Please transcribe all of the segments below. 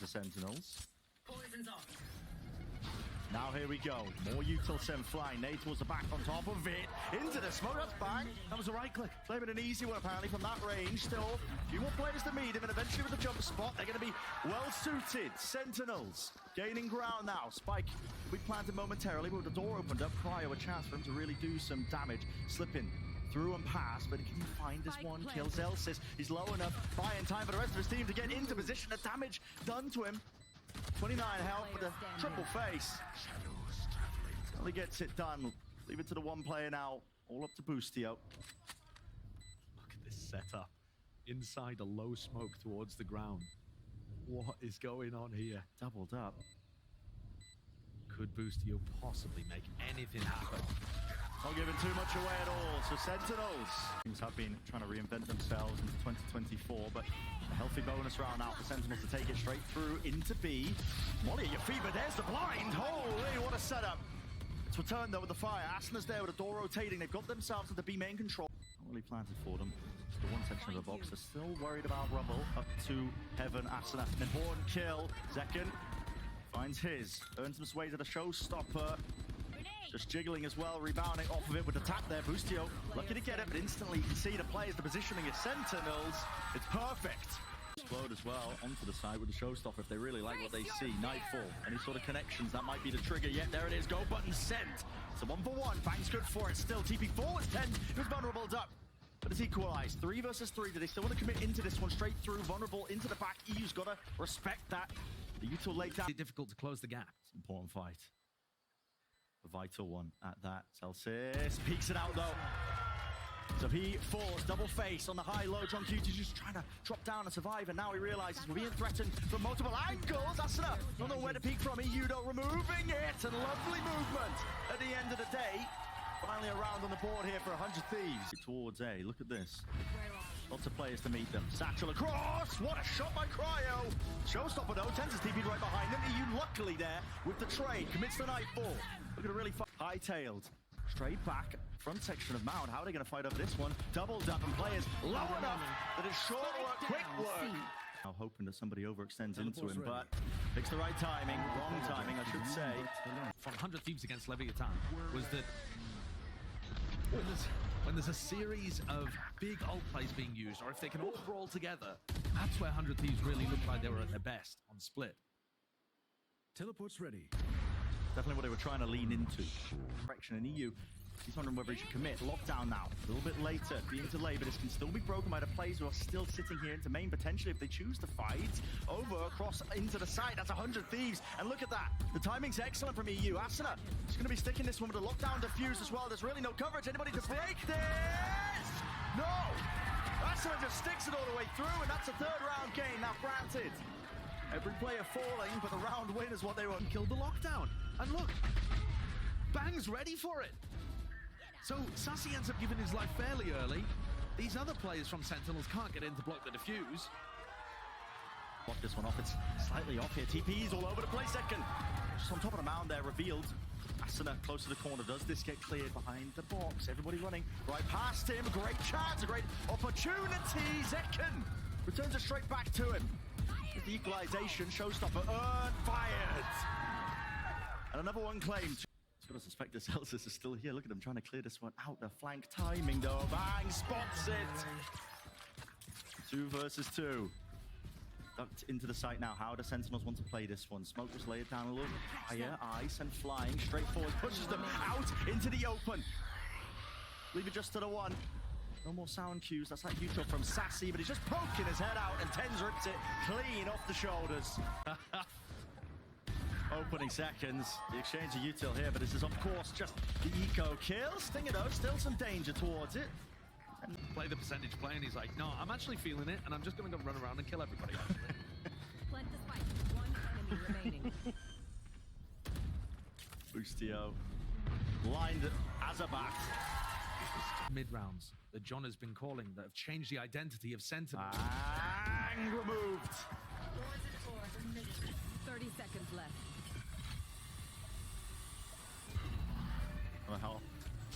Sentinels. Poison's off. Now here we go. More util send flying. Nade towards the back on top of it. Into the smoke. That's bang. That was a right click. Claiming an easy one apparently from that range. Still, a few more players to meet him, and eventually with the jump spot, they're going to be well suited. Sentinels gaining ground now. Spike will be planted momentarily, but with the door opened up, Cryo a chance for him to really do some damage. Slipping through and past, but can he find this one? Kills Elsis. He's low enough, buying time for the rest of his team to get into position. The damage done to him. 29 health with a triple face. Only gets it done. Leave it to the one player now. All up to Boostio. Look at this setup. Inside a low smoke towards the ground. What is going on here? Doubled up. Could Boostio possibly make anything happen? Not giving too much away at all. So Sentinels teams have been trying to reinvent themselves into 2024, but a healthy bonus round now for Sentinels to take it straight through into B. Molly at your feet, but there's the blind. Holy, what a setup. It's returned though with the fire. Asana's there with the door rotating. They've got themselves into B main control. Not really planted for them. Just the one section of the box. They're still worried about Rumble. Up to Heaven. Asana, an important kill. Zekken finds his. Earns some sway to the showstopper. Just jiggling as well, rebounding off of it with the tap there. Boostio lucky to get it, but instantly you can see the players, the positioning is Sentinels. It's perfect. Explode as well onto the side with the showstopper if they really like what they see. Nightfall, any sort of connections, that might be the trigger. Yet there it is, go button sent. It's a 1-for-1, Bang's good for it still. TP forwards, tenz, he was vulnerable up. But it's equalized, 3 versus 3. Do they still want to commit into this one? Straight through, vulnerable into the back. EU's got to respect that. The util late down. It's difficult to close the gap. It's an important fight. A vital one at that. Celsius peeks it out though. So he falls, double face on the high-low. John Cutie's just trying to drop down and survive, and now he realizes we're being threatened from multiple angles. Asana, don't know where to peek from. EU though removing it, and lovely movement at the end of the day. Finally a round on the board here for 100 Thieves. Towards A, look at this. Lots of players to meet them. Satchel across, what a shot by Cryo. Showstopper though, tenz is TP'd right behind him. EU luckily there with the trade, commits the Nightfall. Look at a really high-tailed. Straight back, front section of Mount. How are they going to fight over this one? Doubled up and players low enough that it's short work, quick work. Now hoping that somebody overextends into him, but picks the right timing, wrong timing, I should say. From 100 Thieves against Leviathan was that when there's a series of big ult plays being used, or if they can all brawl together, that's where 100 Thieves really looked like they were at their best on split. Teleport's ready. Definitely what they were trying to lean into. Direction in EU. He's wondering whether he should commit. Lockdown now. A little bit later. Being delayed, but this can still be broken by the players who are still sitting here into main potentially if they choose to fight. Over, across into the side. That's 100 Thieves. And look at that. The timing's excellent from EU. Asana is going to be sticking this one with a lockdown defuse as well. There's really no coverage. Anybody to break this? No! Asana just sticks it all the way through, and that's a third round game. Now granted, every player falling, but the round win is what they want. Killed the lockdown. And look, Bang's ready for it. So Sassy ends up giving his life fairly early. These other players from Sentinels can't get in to block the defuse. Block this one off. It's slightly off here. TP's all over the place. Second, just on top of the mound there, revealed. Asana close to the corner. Does this get cleared behind the box? Everybody running right past him. Great chance, a great opportunity. Zekken returns it straight back to him. With the equalization, showstopper earned, fired. And another one claimed. He's got to suspect that Celsius is still here. Look at him trying to clear this one out. The flank timing though. Bang, spots it. 2 versus 2. Ducked into the site now. How do Sentinels want to play this one? Smoke just lay it down a little bit higher. Ice and flying straight forward. Pushes them out into the open. Leave it just to the one. No more sound cues. That's like util from Sassy, but he's just poking his head out, and tenz rips it clean off the shoulders. Opening seconds. The exchange of util here, but this is of course just the eco kill. Stinger though, still some danger towards it. And play the percentage play, and he's like, no, I'm actually feeling it, and I'm just going to go run around and kill everybody. Plant the spike. One enemy remaining. Boostio lined as a bat. Mid-rounds that John has been calling that have changed the identity of Sentinels. Bang! Removed. 30 seconds left. What the hell?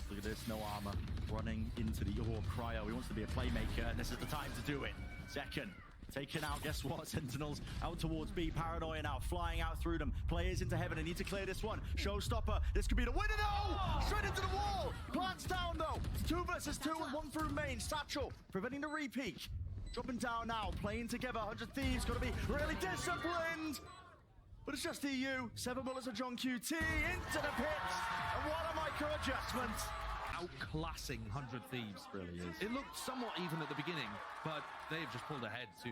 Look at this, no armor. Running into the Cryo. He wants to be a playmaker, and this is the time to do it. Second, Taken out, guess what? Sentinels out towards B. Paranoia now, flying out through them. Players into heaven, they need to clear this one. Showstopper, this could be the winner, no! Straight into the wall! Plants down, though. It's 2 versus 2 and 1 through main. Satchel, preventing the repeat. Dropping down now, playing together. 100 Thieves, gotta be really disciplined. But it's just EU. 7 bullets of John QT into the pits. And what a micro adjustment. Outclassing 100 Thieves. Really is. It looked somewhat even at the beginning, but they've just pulled ahead to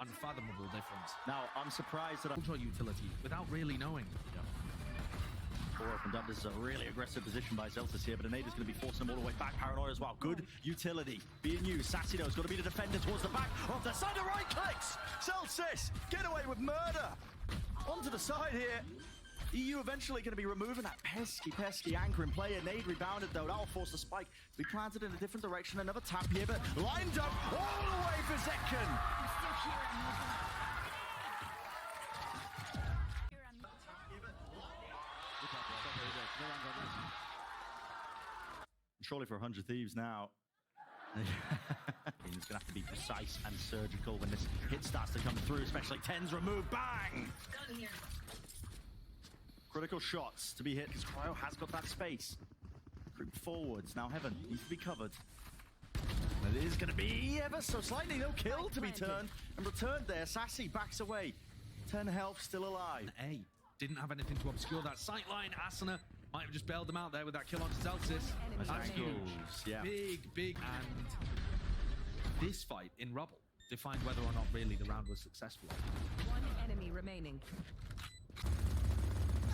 unfathomable difference. Now, I'm surprised that Ultra utility without really knowing. Door opened up. This is a really aggressive position by Zeltis here, but Anada's going to be forcing them all the way back. Paranoia as well. Good utility being used. Sassino's got to be the defender towards the back of the side. Right clicks. Zeltis get away with murder. Onto the side here. EU eventually going to be removing that pesky anchoring player. Nade rebounded though. That'll force the spike to be planted in a different direction. Another tap here, but lined up all the way for Zekken. Surely for 100 Thieves now. He's going to have to be precise and surgical when this hit starts to come through, especially tenz remove. Bang! Critical shots to be hit because Cryo has got that space. Creep forwards. Now Heaven needs to be covered. And it is going to be ever so slightly no kill to be turned and returned there. Sassy backs away. 10 health, still alive. A didn't have anything to obscure that sight line. Asuna might have just bailed them out there with that kill onto Zeltis. That's huge. Yeah. Big. And this fight in rubble defined whether or not really the round was successful. 1 enemy remaining.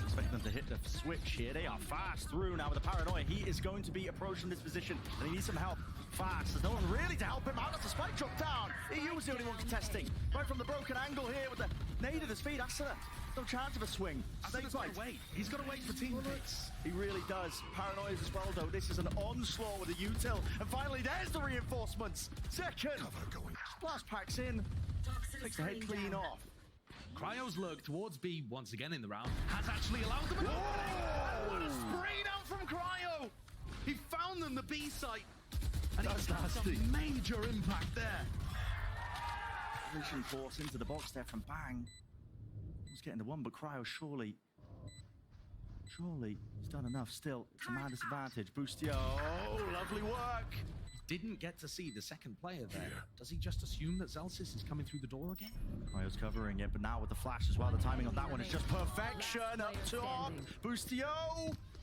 Expect them to hit the switch here. They are fast through now with the Paranoia. He is going to be approaching this position and he needs some help fast. There's no one really to help him out. That's the spike drop down. EU was the only one contesting. Right from the broken angle here with the nade at his feet. Asuna, no chance of a swing. Asuna's got to wait. He's got to wait for team picks. He really does. Paranoia as well though. This is an onslaught with a util. And finally there's the reinforcements. Second. Blast packs in. Takes the head clean off. Cryo's lurk towards B once again in the round has actually allowed them an opening. What a spray down from Cryo! He found them the B site, and That's he got some nasty. major impact there. Vision force into the box there from Bang. He's getting the one, but Cryo surely he's done enough. Still, it's a man disadvantage. Boostio, lovely work. Didn't get to see the second player there. Does he just assume that Zelsis is coming through the door again? Cryo's covering it, but now with the flash as well, the timing on that one is just perfection. Up top, Boostio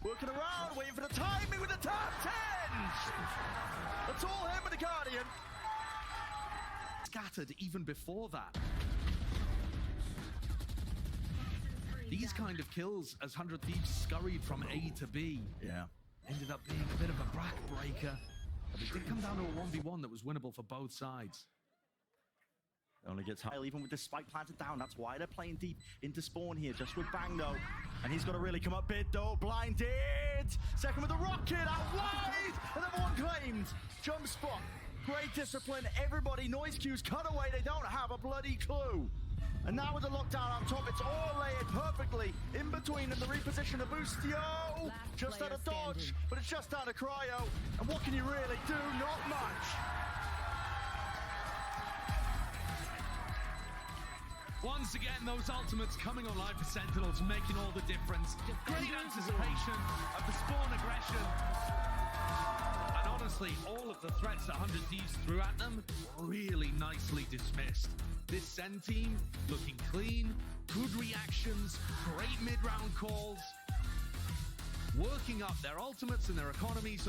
working around, waiting for the timing with the top 10s. That's all him with the Guardian. Scattered even before that. These kind of kills as 100 Thieves scurried from A to B. Yeah. Ended up being a bit of a backbreaker. But it did come down to a 1v1 that was winnable for both sides. Only gets high, even with the spike planted down. That's why they're playing deep into spawn here, just with Bang though. And he's got to really come up big though. Blinded. Second with the rocket out wide. Another one claimed. Jump spot. Great discipline. Everybody, noise cues cut away. They don't have a bloody clue. And now with the lockdown on top, it's all layered perfectly in between and the reposition of Boostio. Just out of dodge, but it's just out of Cryo. And what can you really do? Not much. Once again, those ultimates coming online for Sentinels, making all the difference. Great anticipation of the spawn aggression. And honestly, all of the threats that 100 Thieves threw at them, really nicely dismissed. This Sen team looking clean, good reactions, great mid-round calls, working up their ultimates and their economies.